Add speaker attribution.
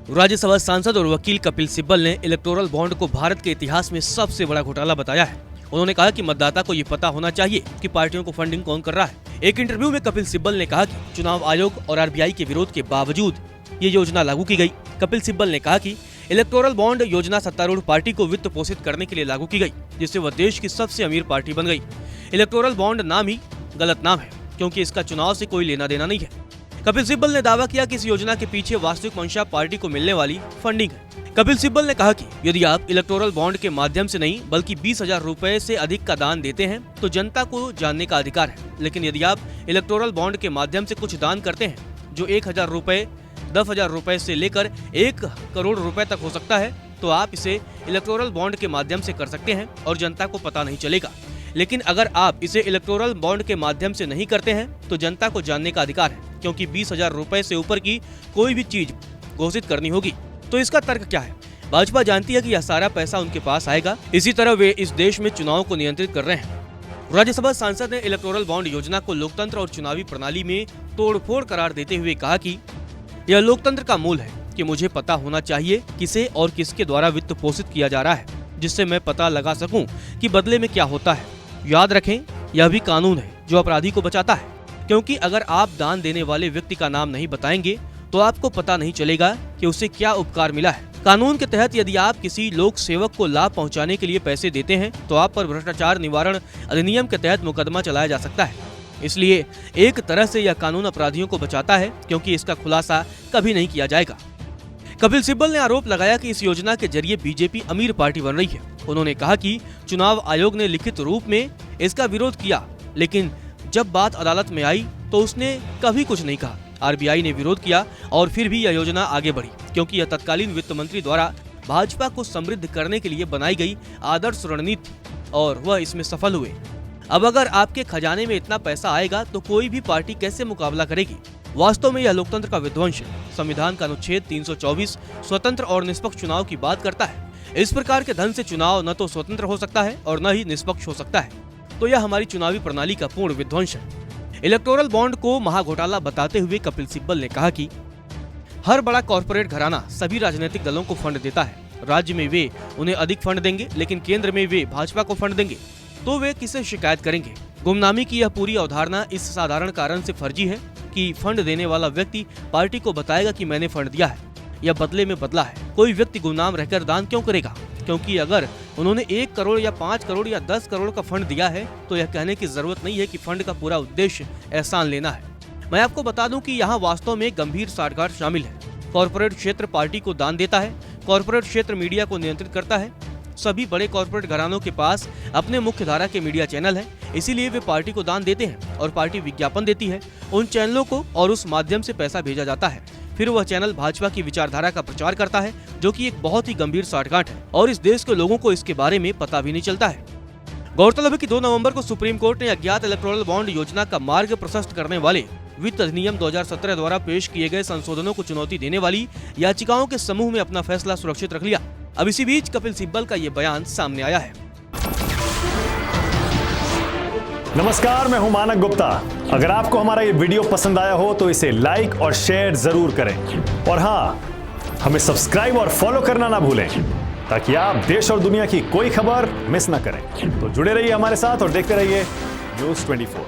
Speaker 1: राज्यसभा सांसद और वकील कपिल सिब्बल ने इलेक्टोरल बॉन्ड को भारत के इतिहास में सबसे बड़ा घोटाला बताया है। उन्होंने कहा कि मतदाता को ये पता होना चाहिए कि पार्टियों को फंडिंग कौन कर रहा है। एक इंटरव्यू में कपिल सिब्बल ने कहा कि चुनाव आयोग और आरबीआई के विरोध के बावजूद ये योजना लागू की गई। कपिल सिब्बल ने कहा कि इलेक्टोरल बॉन्ड योजना सत्तारूढ़ पार्टी को वित्त पोषित करने के लिए लागू की गई, जिससे वह देश की सबसे अमीर पार्टी बन गई। इलेक्टोरल बॉन्ड नाम ही गलत नाम है, क्योंकि इसका चुनाव से कोई लेना देना नहीं है। कपिल सिब्बल ने दावा किया कि इस योजना के पीछे वास्तविक मंशा पार्टी को मिलने वाली फंडिंग है। कपिल सिब्बल ने कहा कि यदि आप इलेक्टोरल बॉन्ड के माध्यम से नहीं बल्कि 20,000 रुपए से अधिक का दान देते हैं तो जनता को जानने का अधिकार है, लेकिन यदि आप इलेक्टोरल बॉन्ड के माध्यम से कुछ दान करते हैं जो 1,000 रुपए, 10,000 रुपए से लेकर 1 करोड़ रुपए तक हो सकता है, तो आप इसे इलेक्टोरल बॉन्ड के माध्यम से कर सकते हैं और जनता को पता नहीं चलेगा। लेकिन अगर आप इसे इलेक्टोरल बॉन्ड के माध्यम से नहीं करते हैं तो जनता को जानने का अधिकार है, क्योंकि 20,000 रुपए से ऊपर की कोई भी चीज घोषित करनी होगी। तो इसका तर्क क्या है? भाजपा जानती है कि यह सारा पैसा उनके पास आएगा, इसी तरह वे इस देश में चुनाव को नियंत्रित कर रहे हैं। राज्यसभा सांसद ने इलेक्टोरल बॉन्ड योजना को लोकतंत्र और चुनावी प्रणाली में तोड़फोड़ करार देते हुए कहा कि यह लोकतंत्र का मूल है कि मुझे पता होना चाहिए किसे और किसके द्वारा वित्त पोषित किया जा रहा है, जिससे मैं पता लगा सकूं कि बदले में क्या होता है। याद रखें, यह भी कानून है जो अपराधी को बचाता है, क्योंकि अगर आप दान देने वाले व्यक्ति का नाम नहीं बताएंगे तो आपको पता नहीं चलेगा कि उसे क्या उपकार मिला है। कानून के तहत यदि आप किसी लोक सेवक को लाभ पहुंचाने के लिए पैसे देते हैं तो आप पर भ्रष्टाचार निवारण अधिनियम के तहत मुकदमा चलाया जा सकता है। इसलिए एक तरह से यह कानून अपराधियों को बचाता है, क्योंकि इसका खुलासा कभी नहीं किया जाएगा। कपिल सिब्बल ने आरोप लगाया कि इस योजना के जरिए बीजेपी अमीर पार्टी बन रही है। उन्होंने कहा कि चुनाव आयोग ने लिखित रूप में इसका विरोध किया, लेकिन जब बात अदालत में आई तो उसने कभी कुछ नहीं कहा। आरबीआई ने विरोध किया और फिर भी यह योजना आगे बढ़ी, क्योंकि यह तत्कालीन वित्त मंत्री द्वारा भाजपा को समृद्ध करने के लिए बनाई गई आदर्श रणनीति और वह इसमें सफल हुए। अब अगर आपके खजाने में इतना पैसा आएगा तो कोई भी पार्टी कैसे मुकाबला करेगी? वास्तव में यह लोकतंत्र का विध्वंस है। संविधान का अनुच्छेद 324 स्वतंत्र और निष्पक्ष चुनाव की बात करता है। इस प्रकार के धन से चुनाव न तो स्वतंत्र हो सकता है और न ही निष्पक्ष हो सकता है। तो यह हमारी चुनावी प्रणाली का पूर्ण विध्वंस है। इलेक्टोरल बॉन्ड को महाघोटाला बताते हुए कपिल सिब्बल ने कहा कि हर बड़ा कॉर्पोरेट घराना सभी राजनीतिक दलों को फंड देता है। राज्य में वे उन्हें अधिक फंड देंगे, लेकिन केंद्र में वे भाजपा को फंड देंगे तो वे किसे शिकायत करेंगे? गुमनामी की यह पूरी अवधारणा इस साधारण कारण से फर्जी है कि फंड देने वाला व्यक्ति पार्टी को बताएगा कि मैंने फंड दिया है या बदले में बदला है। कोई व्यक्ति गुमनाम रहकर दान क्यों करेगा? क्योंकि अगर उन्होंने 1 करोड़ या 5 करोड़ या 10 करोड़ का फंड दिया है तो यह कहने की जरूरत नहीं है कि फंड का पूरा उद्देश्य एहसान लेना है। मैं आपको बता दूं कि यहाँ वास्तव में गंभीर साठगांठ शामिल है। कॉर्पोरेट क्षेत्र पार्टी को दान देता है, कॉर्पोरेट क्षेत्र मीडिया को नियंत्रित करता है। सभी बड़े कॉर्पोरेट घरानों के पास अपने मुख्य धारा के मीडिया चैनल हैं, इसीलिए वे पार्टी को दान देते हैं और पार्टी विज्ञापन देती है उन चैनलों को और उस माध्यम से पैसा भेजा जाता है। फिर वह चैनल भाजपा की विचारधारा का प्रचार करता है, जो कि एक बहुत ही गंभीर साठगांठ है और इस देश के लोगों को इसके बारे में पता भी नहीं चलता है। गौरतलब है कि 2 नवंबर को सुप्रीम कोर्ट ने अज्ञात इलेक्टोरल बॉन्ड योजना का मार्ग प्रशस्त करने वाले वित्त अधिनियम 2017 द्वारा पेश किए गए संशोधनों को चुनौती देने वाली याचिकाओं के समूह में अपना फैसला सुरक्षित रख लिया। अब इसी बीच कपिल सिब्बल का ये बयान सामने आया है।
Speaker 2: नमस्कार, मैं हूं मानक गुप्ता। अगर आपको हमारा ये वीडियो पसंद आया हो तो इसे लाइक और शेयर जरूर करें और हाँ, हमें सब्सक्राइब और फॉलो करना ना भूलें, ताकि आप देश और दुनिया की कोई खबर मिस ना करें। तो जुड़े रहिए हमारे साथ और देखते रहिए न्यूज़ 24।